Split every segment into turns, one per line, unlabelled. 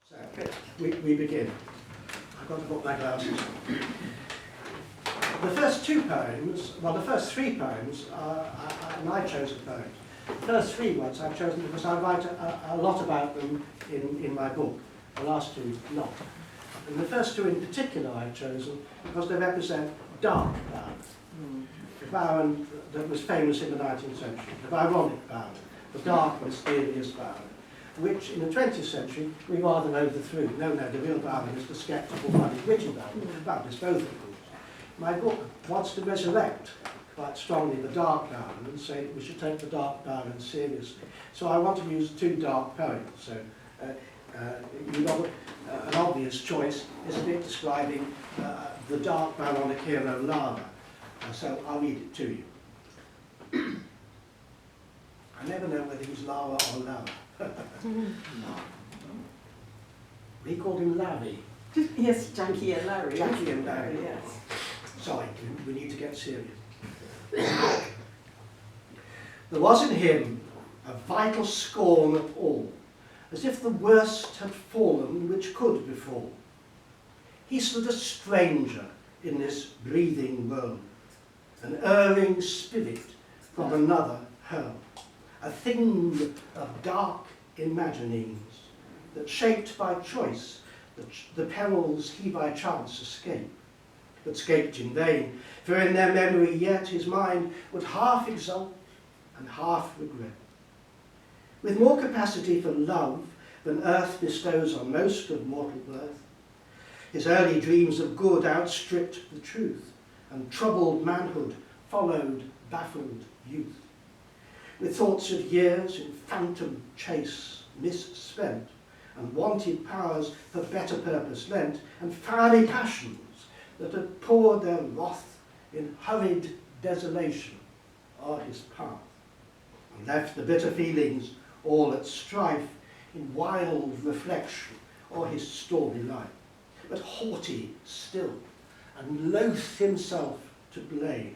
So, we begin. I've got to put my glasses. The first two poems, well, the first three poems are my chosen poems. The first three ones I've chosen because I write a lot about them in my book. The last two, not. And the first two in particular I've chosen because they represent dark Byron. The Byron that was famous in the 19th century, the Byronic Byron, the dark, mysterious Byron, which in the 20th century we rather overthrew. No, the real Byron is the sceptical, funny, witty Byron. Byron is both of them. My book wants to resurrect quite strongly the dark Byron and say that we should take the dark Byron seriously. So I want to use two dark poems. So an obvious choice is a bit describing the dark Byronic hero Lara. So I'll read it to you. I never know whether he's Lara or Lara. We called him Larry.
Yes, Jackie and Larry.
Jackie and Larry.
Yes.
Sorry, we need to get serious. There was in him a vital scorn of all, as if the worst had fallen which could befall. He stood a stranger in this breathing world, an erring spirit from another hurled, a thing of dark imaginings, that shaped by choice the perils he by chance escaped, but escaped in vain, for in their memory yet his mind would half exult and half regret. With more capacity for love than earth bestows on most of mortal birth, his early dreams of good outstripped the truth, and troubled manhood followed baffled youth. With thoughts of years in phantom chase misspent, and wanted powers for better purpose lent, and fiery passions that had poured their wrath in hurried desolation o'er his path, and left the bitter feelings all at strife in wild reflection o'er his stormy life, but haughty still, and loath himself to blame.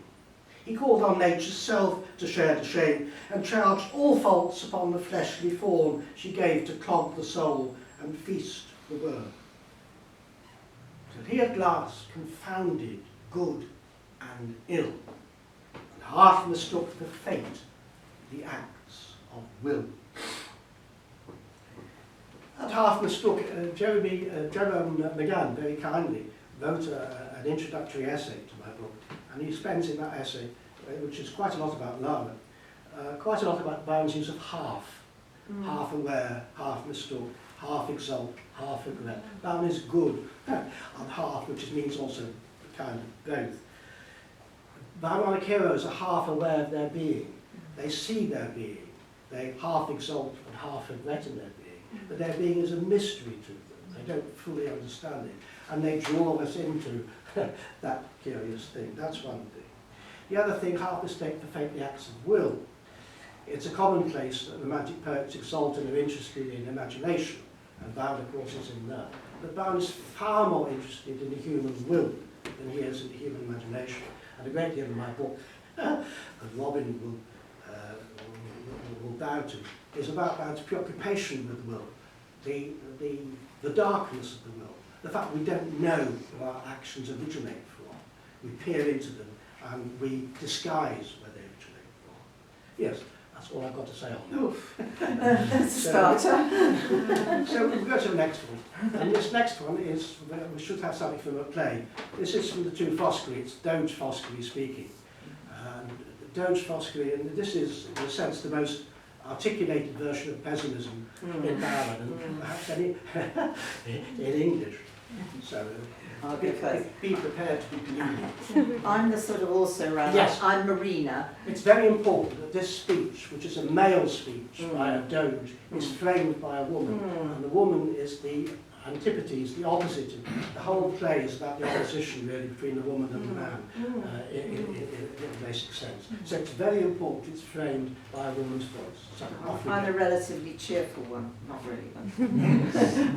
He called on nature's self to share the shame, and charged all faults upon the fleshly form she gave to clog the soul and feast the world. Till he at last confounded good and ill, and half mistook for fate the acts of will. At half mistook, Jerome McGann very kindly wrote an introductory essay to my book, and he spends in that essay, which is quite a lot about Lara, quite a lot about Byron's use of half. Half aware, half mistook, half exult, half regret. Byron is good on half, which means also kind of both. Byronic heroes are half aware of their being. They see their being. They half exult and half regret in their being. But their being is a mystery to them. They don't fully understand it. And they draw us into that curious thing. That's one thing. The other thing, half mistake for fate the acts of will. It's a commonplace that romantic poets exalt and are interested in imagination, and Byron, of course, is in that. But Byron is far more interested in the human will than he is in the human imagination. And a great deal of my book, as Robin will bow to, is about Byron's preoccupation with the will, the darkness of the will, the fact we don't know where our actions originate from. We peer into them and we disguise where they originate from. Yes, that's all I've got to say on that.
That's a starter.
So we'll go to the next one. And this next one is, we should have something from a play. This is from the two Foscari. It's Doge Foscari speaking. And Doge Foscari, and this is, in a sense, the most articulated version of pessimism in Byron, and perhaps any in English. So be prepared to be gloomy.
I'm the sort of also runner.
Yes.
I'm Marina.
It's very important that this speech, which is a male speech by a doge, is framed by a woman. And the woman is the antipodes, the opposite. The whole play is about the opposition, really, between the woman and the man, in a basic sense. So it's very important it's framed by a woman's voice. So
I'm a relatively cheerful one, not really.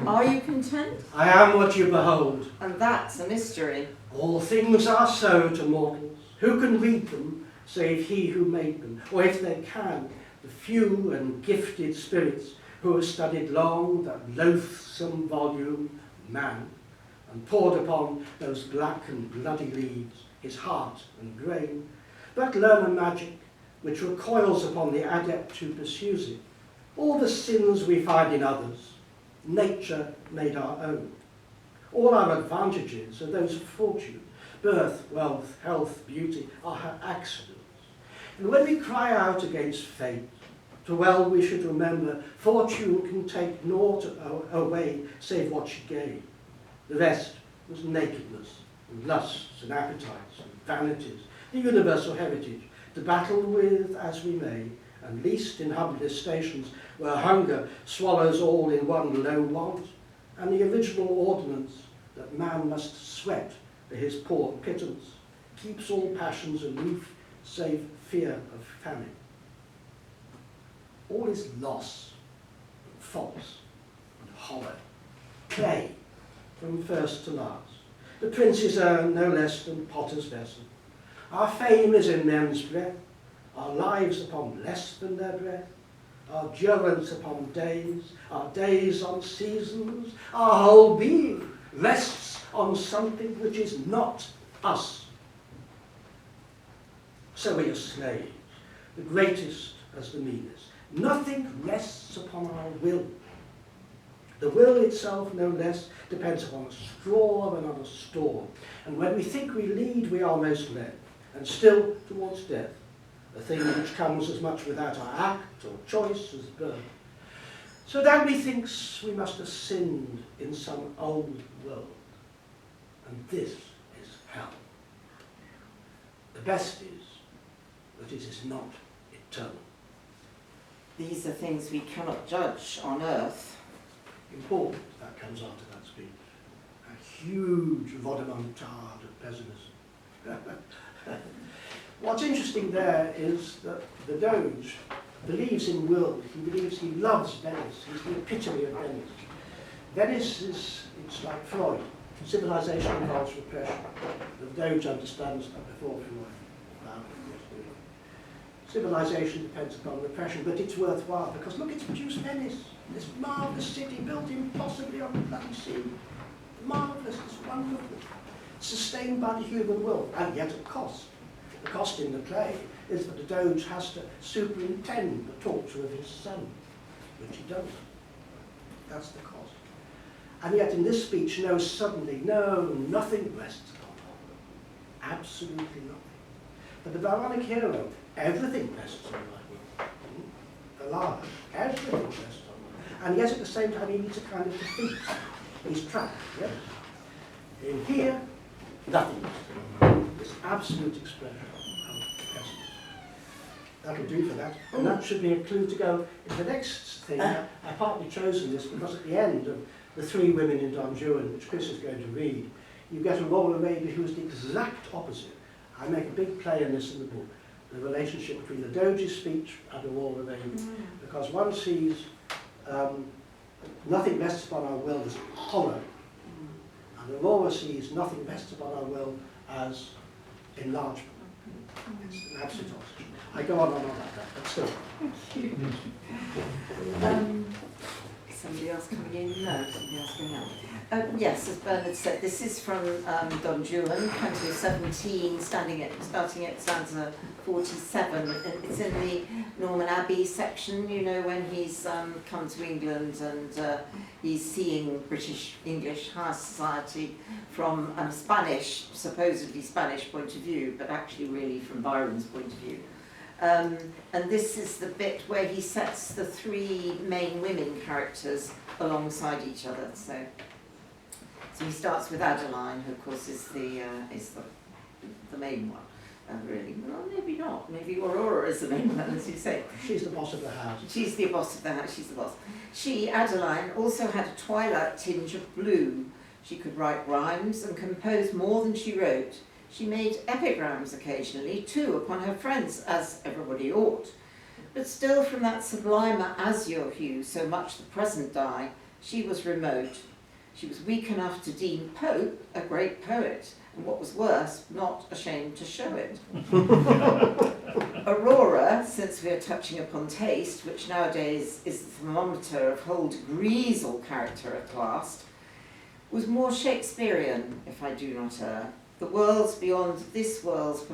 Are you content?
I am what you behold.
And that's a mystery.
All things are so to mortals. Who can read them save he who made them? Or if they can, the few and gifted spirits who has studied long that loathsome volume, man, and poured upon those black and bloody leaves his heart and brain, but learn a magic which recoils upon the adept who pursues it. All the sins we find in others, nature made our own. All our advantages are those of fortune. Birth, wealth, health, beauty are her accidents. And when we cry out against fate, to well we should remember fortune can take naught away save what she gave. The rest was nakedness, and lusts, and appetites, and vanities, the universal heritage, to battle with as we may, and least in humblest stations, where hunger swallows all in one low want, and the original ordinance that man must sweat for his poor pittance, keeps all passions aloof, save fear of famine. All is loss, and false, and hollow, clay, from first to last. The prince's urn no less than potter's vessel. Our fame is in men's breath, our lives upon less than their breath, our durance upon days, our days on seasons, our whole being rests on something which is not us. So we are slaves, the greatest as the meanest. Nothing rests upon our will. The will itself, no less, depends upon a straw than on a store. And when we think we lead, we are most led, and still towards death, a thing which comes as much without our act or choice as birth. So that methinks we must have sinned in some old world, and this is hell. The best is that it is not eternal.
These are things we cannot judge on earth.
Important, that comes after that speech. A huge rodomontade of pessimism. What's interesting there is that the Doge believes in will, he believes, he loves Venice, he's the epitome of Venice. Venice is, it's like Freud, civilization involves repression. The Doge understands that before Freud. Civilization depends upon repression, but it's worthwhile because look, it's produced Venice, this marvellous city built impossibly on the bloody sea. Marvellous, it's wonderful, sustained by the human will, and yet at cost. The cost in the play is that the Doge has to superintend the torture of his son, which he does. That's the cost. And yet in this speech, no, suddenly, no, nothing rests upon her. Absolutely nothing. But the Byronic hero, everything rests on my will. The large, everything rests on my will. And yet at the same time he meets a kind of defeat. He's trapped, yes? In here, nothing rests on my will. This absolute expression of pessimism. That'll do for that. And that should be a clue to go into the next thing. I partly chosen this because at the end of the three women in Don Juan, which Chris is going to read, you get Aurora Raby who is the exact opposite. I make a big play in this in the book, the relationship between the Doge's speech and Aurora Raby, because one sees nothing rests upon our will as hollow, and Aurora sees nothing rests upon our will as enlargement. It's an absolute opposite. I go on about that, but still.
Somebody else coming in? No, somebody else going out. Yes, as Bernard said, this is from Don Juan, Canto 17, starting at stanza 47. It's in the Norman Abbey section, you know, when he's come to England and he's seeing British English high society from a Spanish, supposedly Spanish point of view, but actually really from Byron's point of view. And this is the bit where he sets the three main women characters alongside each other. So he starts with Adeline, who of course is the main one, really. Well, maybe not. Maybe Aurora is the main one, as you say.
She's the boss of the house.
She's the boss of the house. She's the boss. She, Adeline, also had a twilight tinge of blue. She could write rhymes and compose more than she wrote. She made epigrams occasionally, too, upon her friends, as everybody ought. But still from that sublimer azure hue, so much the present dye, she was remote. She was weak enough to deem Pope a great poet, and what was worse, not ashamed to show it. Aurora, since we are touching upon taste, which nowadays is the thermometer of whole degrees or character at last, was more Shakespearean, if I do not err. The worlds beyond this world's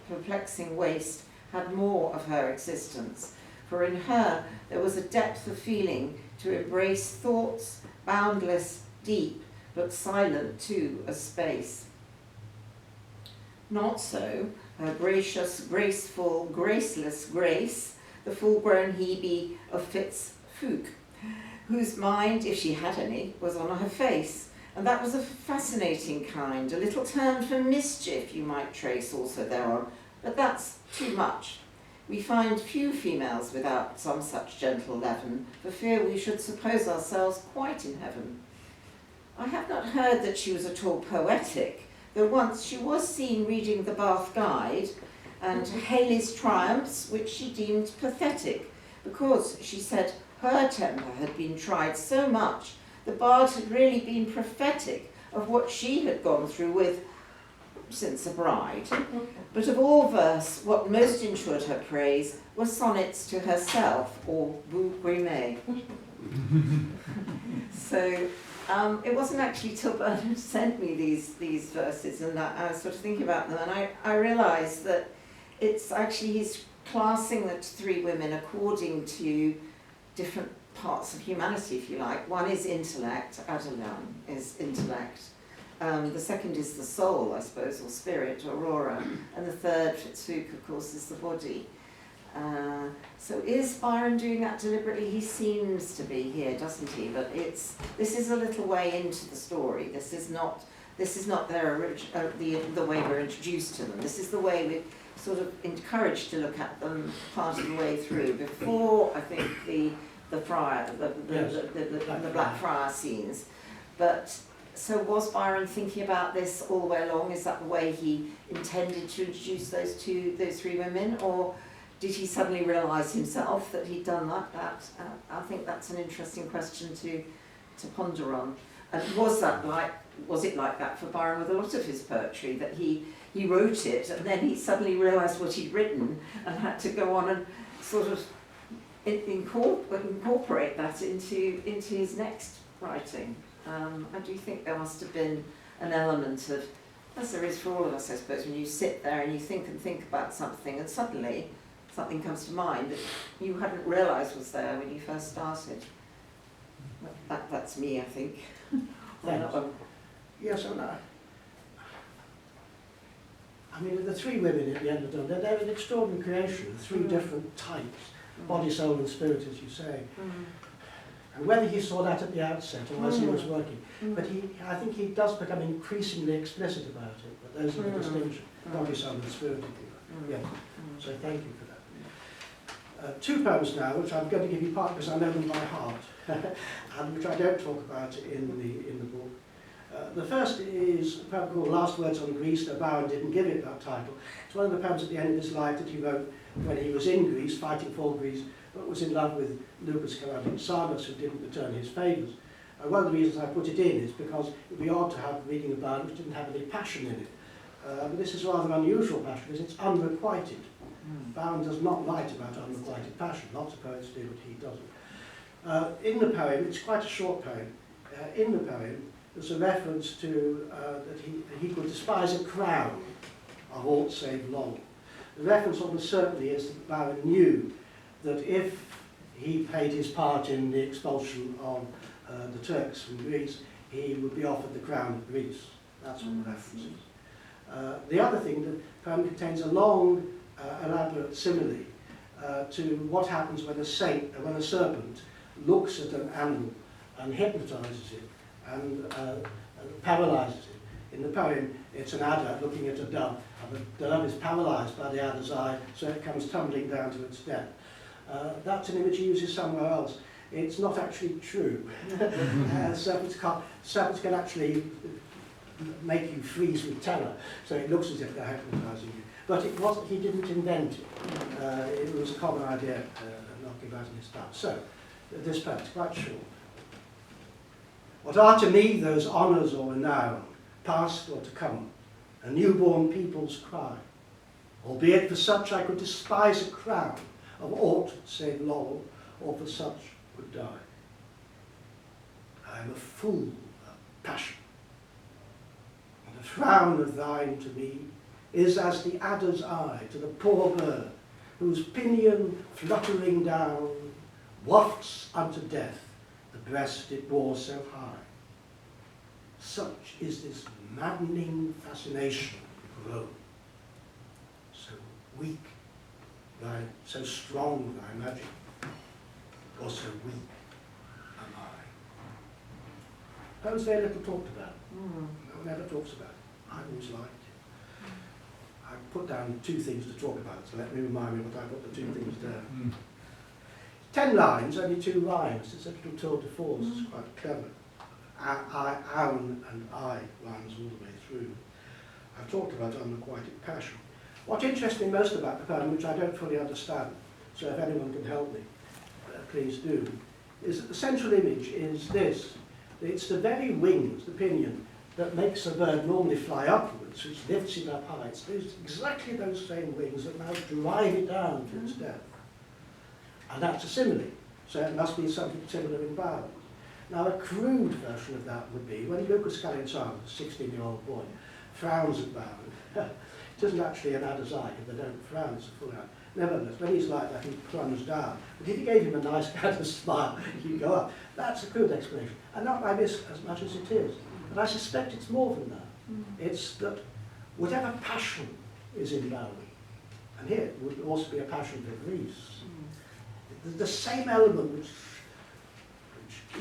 perplexing waste had more of her existence, for in her there was a depth of feeling to embrace thoughts boundless, deep, but silent too as space. Not so her gracious, graceful, graceless grace, the full-grown Hebe of Fitzfouque, whose mind, if she had any, was on her face. And that was a fascinating kind, a little turn for mischief you might trace also thereon, but that's too much. We find few females without some such gentle leaven, for fear we should suppose ourselves quite in heaven. I have not heard that she was at all poetic, though once she was seen reading the Bath Guide, and Haley's Triumphs, which she deemed pathetic, because, she said, her temper had been tried so much, the bard had really been prophetic of what she had gone through with, since a bride. But of all verse, what most ensured her praise were sonnets to herself, or bouts rimés. So it wasn't actually till Bernard sent me these verses, and I was sort of thinking about them, and I realised that it's actually, he's classing the three women according to different parts of humanity, if you like. One is intellect, Adeline is intellect. The second is the soul, I suppose, or spirit, Aurora. And the third, Fitzfouque, of course, is the body. So is Byron doing that deliberately? He seems to be here, doesn't he? But this is a little way into the story. This is not their the way we're introduced to them. This is the way we're sort of encouraged to look at them part of the way through, before, I think, the friar, the Black Friar scenes. But so was Byron thinking about this all the way along? Is that the way he intended to introduce those three women, or did he suddenly realise himself that he'd done that? I think that's an interesting question to ponder on. And was it like that for Byron with a lot of his poetry, that he wrote it and then he suddenly realised what he'd written and had to go on and sort of incorporate that into his next writing? I do think there must have been an element of, as there is for all of us, I suppose, when you sit there and you think about something and suddenly something comes to mind that you hadn't realised was there when you first started. That's me, I think.
Yes, and I mean, the three women at the end of the day, they're an extraordinary creation, three different types, body, soul and spirit, as you say. And whether he saw that at the outset or as he was working, but I think he does become increasingly explicit about it, but those are the distinctions, body, soul and spirit, if you like. Yeah. So thank you for that. Two poems now, which I'm going to give you part because I know them by heart, and which I don't talk about in the book. The first is a poem called Last Words on Greece, though Byron didn't give it that title. It's one of the poems at the end of his life that he wrote when he was in Greece, fighting for Greece, but was in love with Lucas Karadinsanos, who didn't return his favours. One of the reasons I put it in is because it would be odd to have reading a Byron which didn't have any passion in it. But this is a rather unusual passion because it's unrequited. Byron does not write about unrequited passion. Lots of poets do, but he doesn't. In the poem, it's quite a short poem, in the poem there's a reference to that he could despise a crown of aught save laurel. The reference almost certainly is that Byron knew that if he played his part in the expulsion of the Turks from Greece, he would be offered the crown of Greece. That's what the reference is. The other thing, the poem contains a long, elaborate simile to what happens when a serpent looks at an animal and hypnotises it and paralyses it. In the poem, it's an adder looking at a dove, and the dove is paralysed by the adder's eye, so it comes tumbling down to its death. That's an image he uses somewhere else. It's not actually true. Serpents can actually make you freeze with terror, so it looks as if they're hypnotising you. But it wasn't, he didn't invent it. It was a common idea knocking about in his time. So, this poem is quite short. What are to me those honours or renown, past or to come, a newborn people's cry? albeit for such I could despise a crown of aught save laurel, or for such would die. I am a fool of passion, and a frown of thine to me is as the adder's eye to the poor bird, whose pinion fluttering down wafts unto death the breast it bore so high. Such is this maddening fascination grown. So weak so strong thy magic, or so weak am I. Poe's very little talked about. No one ever talks about it. I've always liked it. I put down 2 things to talk about, so let me remind me what I put the 2 things down. 10 lines, only 2 rhymes. It's a little tour de force. It's quite clever. Aun and I rhymes all the way through. I've talked about unrequited passion. What interests me most about the poem, which I don't fully understand, so if anyone can help me, please do, is that the central image is this. It's the very wings, the pinion, that makes a bird normally fly upwards, which lifts it up high. It's exactly those same wings that now drive it down to its death. And that's a simile, so it must be something similar in Byron. Now, a crude version of that would be when Lucas Calenzano, a 16-year-old boy, frowns at Byron. It isn't actually an adder's eye, because they don't frown, it's a full eye. Nevertheless, when he's like that, he plunges down. But if you gave him a nice kind of smile, he'd go up. That's a crude explanation. And not like this as much as it is. But I suspect it's more than that. It's that whatever passion is in Byron, and here it would also be a passion for Greece, the same element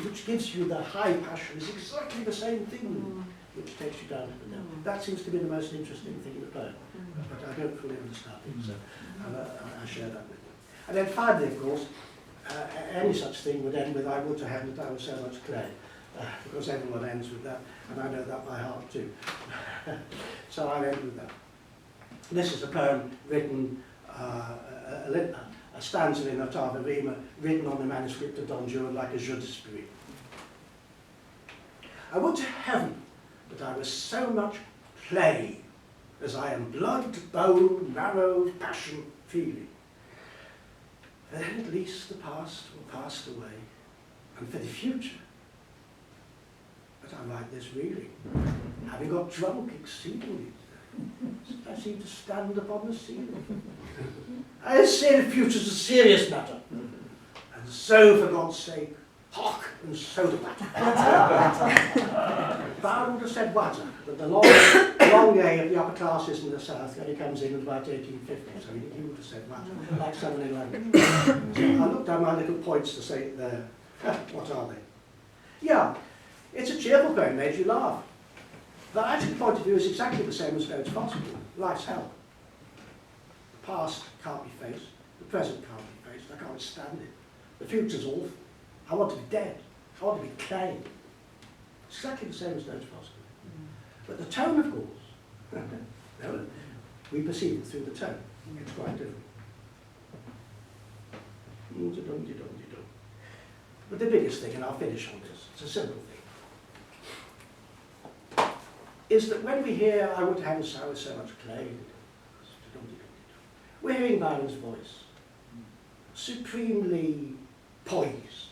which gives you the high passion is exactly the same thing which takes you down to the depth. That seems to be the most interesting thing in the poem, but I don't fully understand it, so I share that with you. And then finally, of course, any such thing would end with I would to heaven that I was so much clay, because everyone ends with that, and I know that by heart too. So I'll end with that. This is a poem written, a stanza in ottava rima, written on the manuscript of Don Juan like a jeu d'esprit. I would to heaven that I was so much clay, as I am blood, bone, marrow, passion, feeling. For then at least the past will pass away, and for the future, but I write this reeling, having got drunk exceedingly, I seem to stand upon the ceiling. I say the future's a serious matter, and so, for God's sake, hock and soda butter. Byron would have said water, but the long A of the upper classes in the South only comes in about 1850, so he would have said water, like so many languages. So I looked down my little points to say there. What are they? Yeah, it's a cheerful poem, made you laugh. The actual point of view is exactly the same as though it's possible. Life's hell. The past can't be faced, the present can't be faced, I can't stand it. The future's awful. I want to be dead. I want to be clay. Exactly the same as though it's possible. But the tone, of course, no, we perceive it through the tone. It's quite different. But the biggest thing, and I'll finish on this, it's a simple thing, is that when we hear I would have so much clay, we're hearing Byron's voice, supremely poised,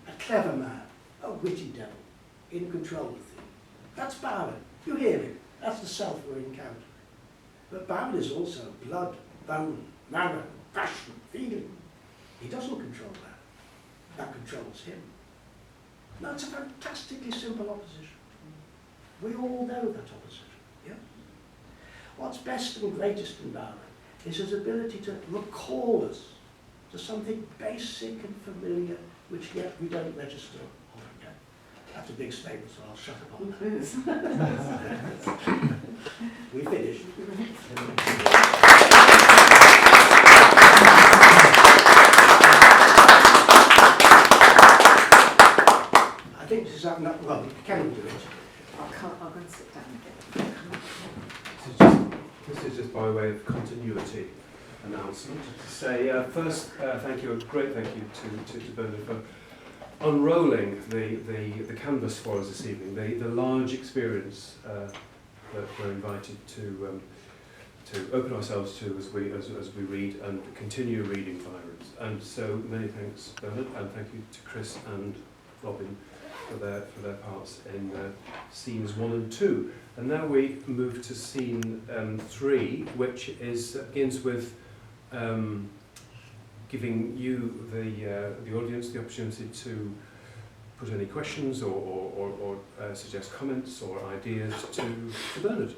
a clever man, a witty devil, in control of things. That's Byron. You hear him. That's the self we're encountering. But Byron is also blood, bone, marrow, passion, feeling. He doesn't control that. That controls him. That's a fantastically simple opposition. We all know that opposition. Yeah? What's best and greatest in Byron is his ability to recall us to something basic and familiar, which yet we don't register or forget. That's a big statement, so I'll shut up on that. We finished. I think this is not well, can we do it?
I'll go and sit down.
This is just by way of continuity announcement to say first thank you, a great thank you to Bernard for unrolling the canvas for us this evening, the large experience that we're invited to open ourselves to as we read and continue reading Byron's. And so many thanks, Bernard, and thank you to Chris and Robin for their parts in scenes 1 and 2. And now we move to scene 3, which begins with giving you, the audience, the opportunity to put any questions or suggest comments or ideas to Bernard.